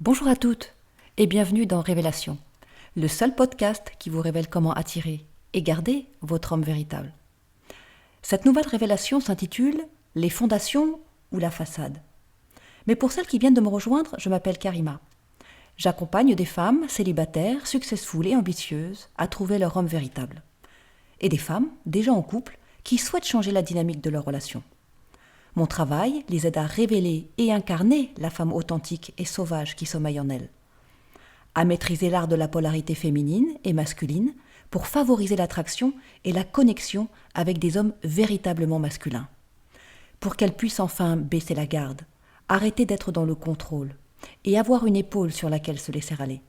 Bonjour à toutes et bienvenue dans Révélation, le seul podcast qui vous révèle comment attirer et garder votre homme véritable. Cette nouvelle révélation s'intitule « Les fondations ou la façade ». Mais pour celles qui viennent de me rejoindre, je m'appelle Karima. J'accompagne des femmes célibataires, successful et ambitieuses à trouver leur homme véritable. Et des femmes, déjà en couple, qui souhaitent changer la dynamique de leur relation. Mon travail les aide à révéler et incarner la femme authentique et sauvage qui sommeille en elle. À maîtriser l'art de la polarité féminine et masculine pour favoriser l'attraction et la connexion avec des hommes véritablement masculins. Pour qu'elles puissent enfin baisser la garde, arrêter d'être dans le contrôle et avoir une épaule sur laquelle se laisser aller.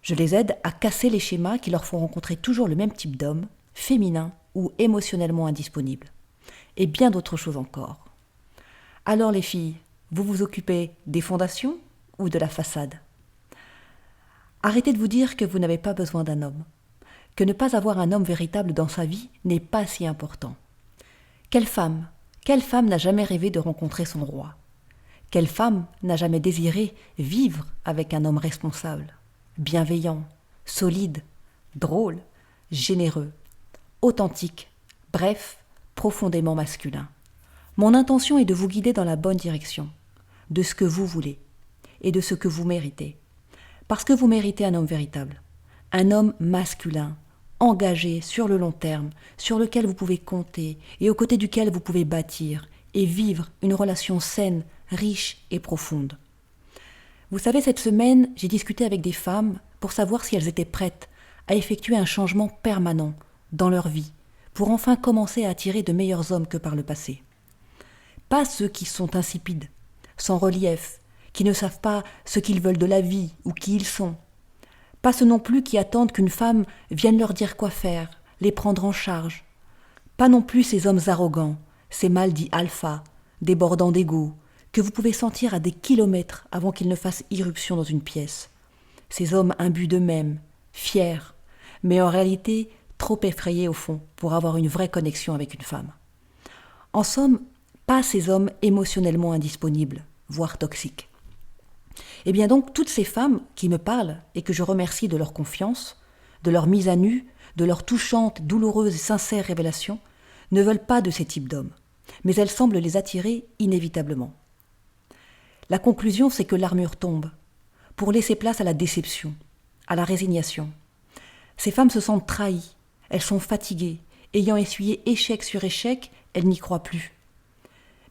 Je les aide à casser les schémas qui leur font rencontrer toujours le même type d'homme, féminin ou émotionnellement indisponible. Et bien d'autres choses encore. Alors les filles, vous vous occupez des fondations ou de la façade ? Arrêtez de vous dire que vous n'avez pas besoin d'un homme, que ne pas avoir un homme véritable dans sa vie n'est pas si important. Quelle femme n'a jamais rêvé de rencontrer son roi ? Quelle femme n'a jamais désiré vivre avec un homme responsable, bienveillant, solide, drôle, généreux, authentique, bref, profondément masculin ? Mon intention est de vous guider dans la bonne direction, de ce que vous voulez et de ce que vous méritez. Parce que vous méritez un homme véritable, un homme masculin, engagé sur le long terme, sur lequel vous pouvez compter et aux côtés duquel vous pouvez bâtir et vivre une relation saine, riche et profonde. Vous savez, cette semaine, j'ai discuté avec des femmes pour savoir si elles étaient prêtes à effectuer un changement permanent dans leur vie pour enfin commencer à attirer de meilleurs hommes que par le passé. Pas ceux qui sont insipides, sans relief, qui ne savent pas ce qu'ils veulent de la vie ou qui ils sont. Pas ceux non plus qui attendent qu'une femme vienne leur dire quoi faire, les prendre en charge. Pas non plus ces hommes arrogants, ces mâles dits alpha, débordant d'ego, que vous pouvez sentir à des kilomètres avant qu'ils ne fassent irruption dans une pièce. Ces hommes imbus d'eux-mêmes, fiers, mais en réalité trop effrayés au fond pour avoir une vraie connexion avec une femme. En somme, pas ces hommes émotionnellement indisponibles, voire toxiques. Et bien donc, toutes ces femmes qui me parlent et que je remercie de leur confiance, de leur mise à nu, de leur touchante, douloureuse et sincère révélation, ne veulent pas de ces types d'hommes, mais elles semblent les attirer inévitablement. La conclusion, c'est que l'armure tombe, pour laisser place à la déception, à la résignation. Ces femmes se sentent trahies, elles sont fatiguées, ayant essuyé échec sur échec, elles n'y croient plus.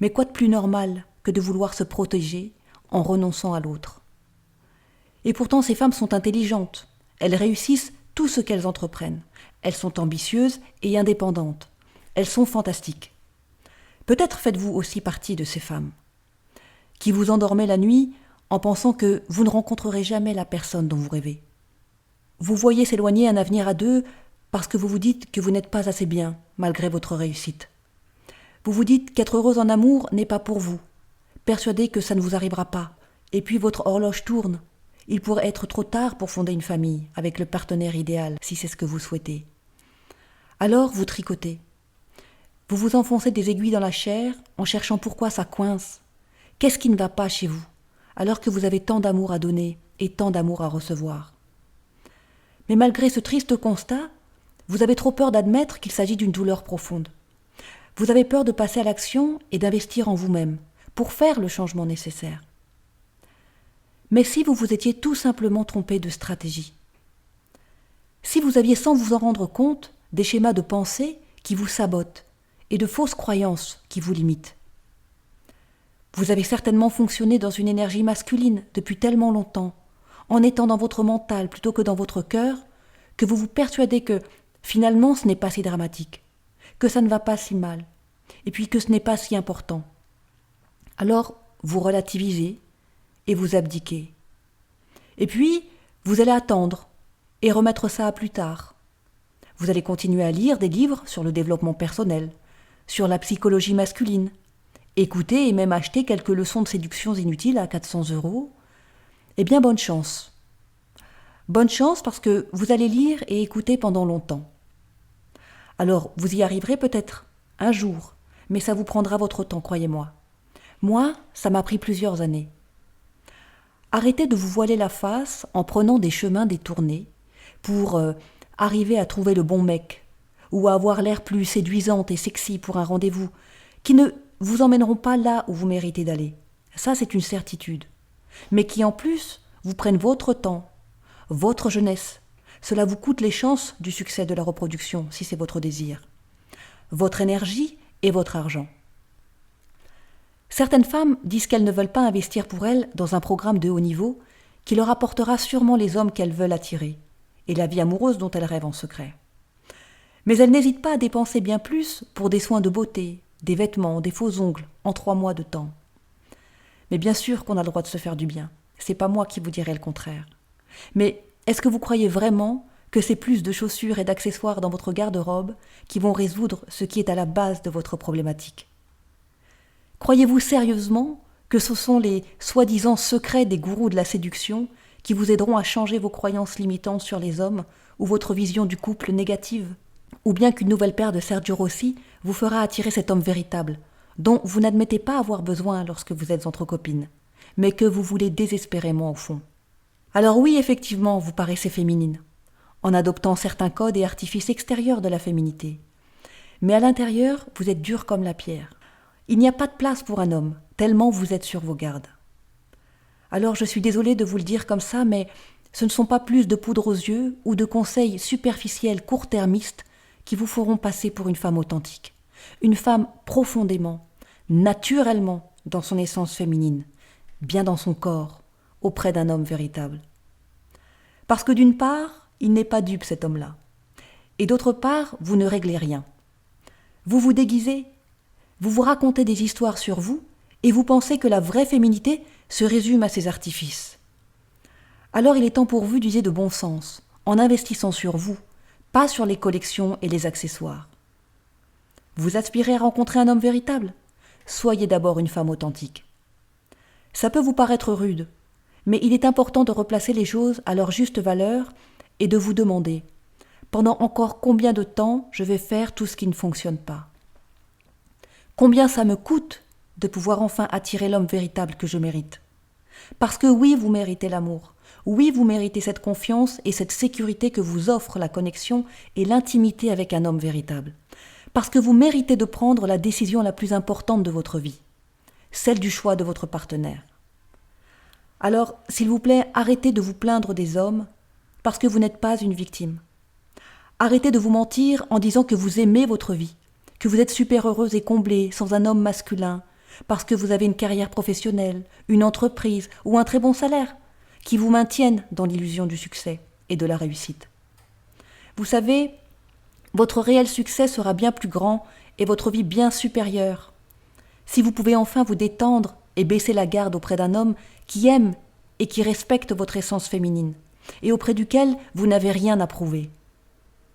Mais quoi de plus normal que de vouloir se protéger en renonçant à l'autre ? Et pourtant, ces femmes sont intelligentes. Elles réussissent tout ce qu'elles entreprennent. Elles sont ambitieuses et indépendantes. Elles sont fantastiques. Peut-être faites-vous aussi partie de ces femmes qui vous endormez la nuit en pensant que vous ne rencontrerez jamais la personne dont vous rêvez. Vous voyez s'éloigner un avenir à deux parce que vous vous dites que vous n'êtes pas assez bien malgré votre réussite. Vous vous dites qu'être heureuse en amour n'est pas pour vous, persuadé que ça ne vous arrivera pas. Et puis votre horloge tourne. Il pourrait être trop tard pour fonder une famille avec le partenaire idéal, si c'est ce que vous souhaitez. Alors vous tricotez. Vous vous enfoncez des aiguilles dans la chair en cherchant pourquoi ça coince. Qu'est-ce qui ne va pas chez vous, alors que vous avez tant d'amour à donner et tant d'amour à recevoir ? Mais malgré ce triste constat, vous avez trop peur d'admettre qu'il s'agit d'une douleur profonde. Vous avez peur de passer à l'action et d'investir en vous-même pour faire le changement nécessaire. Mais si vous vous étiez tout simplement trompé de stratégie, si vous aviez sans vous en rendre compte des schémas de pensée qui vous sabotent et de fausses croyances qui vous limitent, vous avez certainement fonctionné dans une énergie masculine depuis tellement longtemps, en étant dans votre mental plutôt que dans votre cœur, que vous vous persuadez que finalement ce n'est pas si dramatique, que ça ne va pas si mal, et puis que ce n'est pas si important. Alors, vous relativisez et vous abdiquez. Et puis, vous allez attendre et remettre ça à plus tard. Vous allez continuer à lire des livres sur le développement personnel, sur la psychologie masculine, écouter et même acheter quelques leçons de séduction inutiles à 400 €. Eh bien, bonne chance. Bonne chance parce que vous allez lire et écouter pendant longtemps. Alors, vous y arriverez peut-être un jour, mais ça vous prendra votre temps, croyez-moi. Moi, ça m'a pris plusieurs années. Arrêtez de vous voiler la face en prenant des chemins détournés pour arriver à trouver le bon mec ou à avoir l'air plus séduisante et sexy pour un rendez-vous qui ne vous emmèneront pas là où vous méritez d'aller. Ça, c'est une certitude. Mais qui en plus vous prennent votre temps, votre jeunesse. Cela vous coûte les chances du succès de la reproduction, si c'est votre désir. Votre énergie et votre argent. Certaines femmes disent qu'elles ne veulent pas investir pour elles dans un programme de haut niveau qui leur apportera sûrement les hommes qu'elles veulent attirer et la vie amoureuse dont elles rêvent en secret. Mais elles n'hésitent pas à dépenser bien plus pour des soins de beauté, des vêtements, des faux ongles en 3 mois de temps. Mais bien sûr qu'on a le droit de se faire du bien. C'est pas moi qui vous dirai le contraire. Mais est-ce que vous croyez vraiment que c'est plus de chaussures et d'accessoires dans votre garde-robe qui vont résoudre ce qui est à la base de votre problématique ? Croyez-vous sérieusement que ce sont les soi-disant secrets des gourous de la séduction qui vous aideront à changer vos croyances limitantes sur les hommes ou votre vision du couple négative ? Ou bien qu'une nouvelle paire de Sergio Rossi vous fera attirer cet homme véritable, dont vous n'admettez pas avoir besoin lorsque vous êtes entre copines, mais que vous voulez désespérément au fond. Alors oui, effectivement, vous paraissez féminine, en adoptant certains codes et artifices extérieurs de la féminité. Mais à l'intérieur, vous êtes dur comme la pierre. Il n'y a pas de place pour un homme, tellement vous êtes sur vos gardes. Alors je suis désolée de vous le dire comme ça, mais ce ne sont pas plus de poudre aux yeux ou de conseils superficiels court-termistes qui vous feront passer pour une femme authentique. Une femme profondément, naturellement dans son essence féminine, bien dans son corps, auprès d'un homme véritable. Parce que d'une part, il n'est pas dupe cet homme-là. Et d'autre part, vous ne réglez rien. Vous vous déguisez, vous vous racontez des histoires sur vous, et vous pensez que la vraie féminité se résume à ces artifices. Alors il est temps pour vous d'user de bon sens, en investissant sur vous, pas sur les collections et les accessoires. Vous aspirez à rencontrer un homme véritable ? Soyez d'abord une femme authentique. Ça peut vous paraître rude, mais il est important de replacer les choses à leur juste valeur et de vous demander « Pendant encore combien de temps je vais faire tout ce qui ne fonctionne pas ? Combien ça me coûte de pouvoir enfin attirer l'homme véritable que je mérite ? Parce que oui, vous méritez l'amour. Oui, vous méritez cette confiance et cette sécurité que vous offre la connexion et l'intimité avec un homme véritable. Parce que vous méritez de prendre la décision la plus importante de votre vie, celle du choix de votre partenaire. Alors, s'il vous plaît, arrêtez de vous plaindre des hommes parce que vous n'êtes pas une victime. Arrêtez de vous mentir en disant que vous aimez votre vie, que vous êtes super heureuse et comblée sans un homme masculin, parce que vous avez une carrière professionnelle, une entreprise ou un très bon salaire qui vous maintiennent dans l'illusion du succès et de la réussite. Vous savez, votre réel succès sera bien plus grand et votre vie bien supérieure si vous pouvez enfin vous détendre et baisser la garde auprès d'un homme qui aime et qui respecte votre essence féminine et auprès duquel vous n'avez rien à prouver.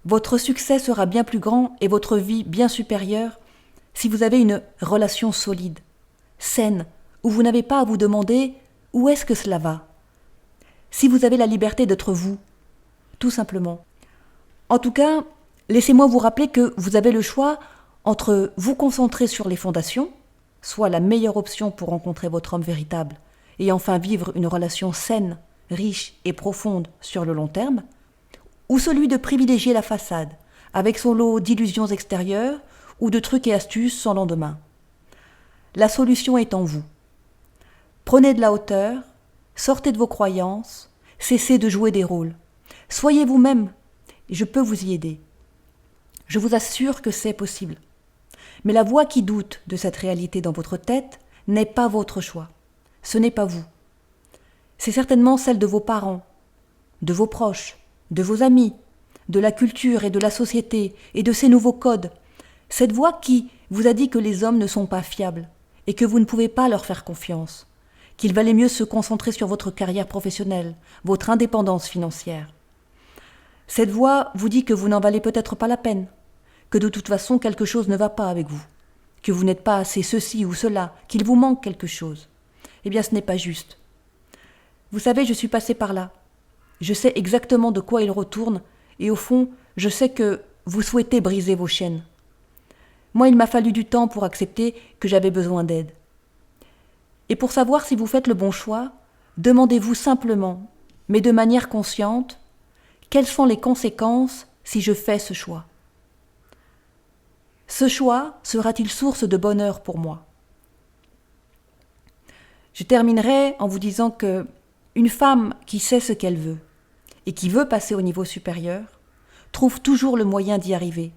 Votre succès sera bien plus grand et votre vie bien supérieure si vous avez une relation solide, saine, où vous n'avez pas à vous demander où est-ce que cela va. Si vous avez la liberté d'être vous, tout simplement. En tout cas, laissez-moi vous rappeler que vous avez le choix entre vous concentrer sur les fondations, soit la meilleure option pour rencontrer votre homme véritable et enfin vivre une relation saine, riche et profonde sur le long terme, ou celui de privilégier la façade, avec son lot d'illusions extérieures ou de trucs et astuces sans lendemain. La solution est en vous. Prenez de la hauteur, sortez de vos croyances, cessez de jouer des rôles. Soyez vous-même, et je peux vous y aider. Je vous assure que c'est possible. Mais la voix qui doute de cette réalité dans votre tête n'est pas votre choix. Ce n'est pas vous. C'est certainement celle de vos parents, de vos proches, de vos amis, de la culture et de la société et de ces nouveaux codes. Cette voix qui vous a dit que les hommes ne sont pas fiables et que vous ne pouvez pas leur faire confiance, qu'il valait mieux se concentrer sur votre carrière professionnelle, votre indépendance financière. Cette voix vous dit que vous n'en valez peut-être pas la peine, que de toute façon quelque chose ne va pas avec vous, que vous n'êtes pas assez ceci ou cela, qu'il vous manque quelque chose. Eh bien, ce n'est pas juste. Vous savez, je suis passée par là. Je sais exactement de quoi il retourne et au fond, je sais que vous souhaitez briser vos chaînes. Moi, il m'a fallu du temps pour accepter que j'avais besoin d'aide. Et pour savoir si vous faites le bon choix, demandez-vous simplement, mais de manière consciente, quelles sont les conséquences si je fais ce choix ? Ce choix sera-t-il source de bonheur pour moi ? Je terminerai en vous disant que une femme qui sait ce qu'elle veut et qui veut passer au niveau supérieur trouve toujours le moyen d'y arriver,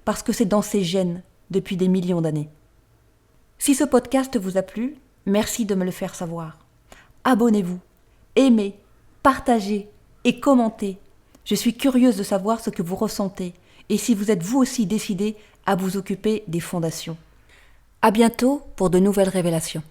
parce que c'est dans ses gènes depuis des millions d'années. Si ce podcast vous a plu, merci de me le faire savoir. Abonnez-vous, aimez, partagez et commentez. Je suis curieuse de savoir ce que vous ressentez et si vous êtes vous aussi décidé à vous occuper des fondations. À bientôt pour de nouvelles révélations.